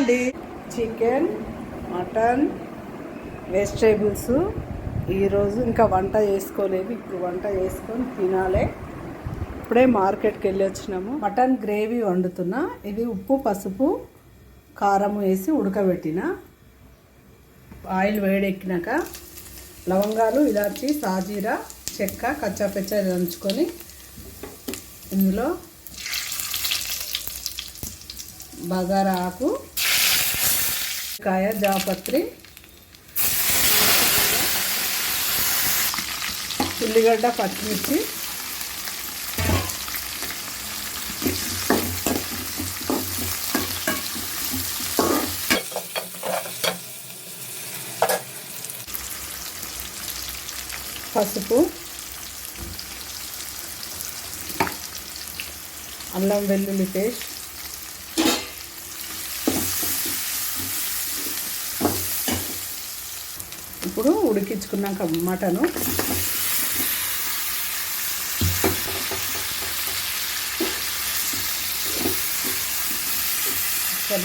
అండి. Chicken, mutton, vegetables. ఈరోజు ఇంకా వంట చేసుకోలేదు. ఇప్పుడు వంట చేసుకొని తినాలి. ఇప్పుడే మార్కెట్కి వెళ్ళి వచ్చినాము. మటన్ గ్రేవీ వండుతున్నా. ఇది ఉప్పు, పసుపు, కారం వేసి ఉడకబెట్టిన. ఆయిల్ వేడెక్కినాక లవంగాలు, ఇలాచి, సాజీరా, చెక్క, కచ్చాపెచ్చ దంచుకొని ఇందులో బగారా ఆకు, కాయ, జాపత్రి, ఉల్లిగడ్డ, పచ్చిమిర్చి, పసుపు, అల్లం వెల్లుల్లి పేస్ట్, ఇప్పుడు ఉడికించుకున్నాక మటను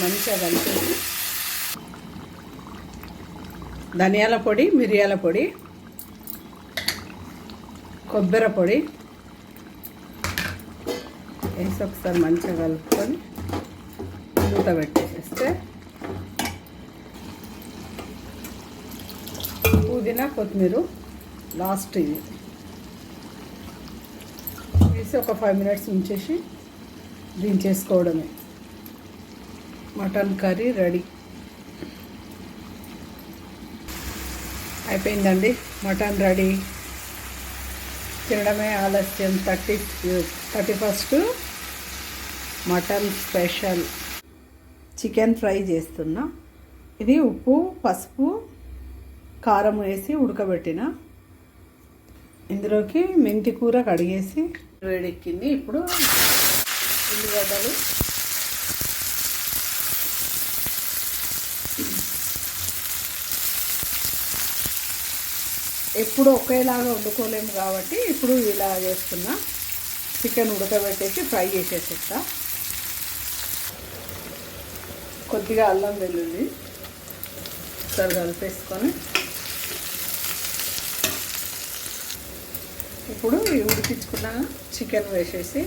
మంచిగా కలిపేసి ధనియాల పొడి, మిరియాల పొడి, కొబ్బరి పొడి వేసి ఒకసారి మంచిగా కలుపుకొని మూత పెట్టేసేస్తే పుదీనా, కొత్తిమీర లాస్ట్ ఇది వేసి ఒక 5 minutes ఉంచేసి దించేసుకోవడమే. మటన్ కర్రీ రెడీ అయిపోయిందండి. Mutton ready. తినడమే ఆలస్యం. 31st mutton special chicken fry చేస్తున్నా. ఇది ఉప్పు, పసుపు, కారం వేసి ఉడకబెట్టిన. ఇందులోకి మెంతి కూర కడిగేసి వేడెక్కింది. ఇప్పుడు ఉల్లిగడ్డలు, ఎప్పుడు ఒకేలాగా వండుకోలేము కాబట్టి ఇప్పుడు ఇలా చేస్తున్నా. చికెన్ ఉడకబెట్టేసి ఫ్రై చేసేస్తా. కొద్దిగా అల్లం వెల్లుల్లి ఒకసారి కలిపేసుకొని ఇప్పుడు ఈ ఉడికించుకున్న చికెన్ వేసేసి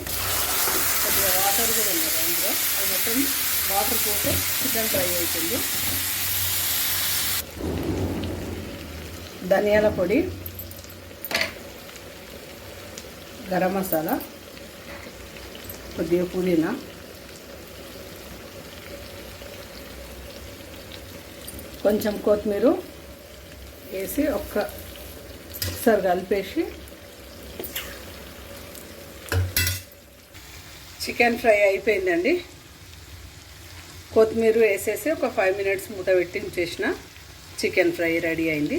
కొద్దిగా వాటర్ కూడా ఉన్నది అందులో. అది మొత్తం వాటర్ పోతే చికెన్ ఫ్రై అవుతుంది. ధనియాల పొడి, గరం మసాలా, కొద్దిగా పుదీనా, కొంచెం కొత్తిమీర వేసి ఒకసారి కలిపేసి చికెన్ ఫ్రై అయిపోయిందండి. కొత్తిమీర వేసేసి ఒక 5 minutes మూత పెట్టి ఉంచేసిన చికెన్ ఫ్రై రెడీ అయింది.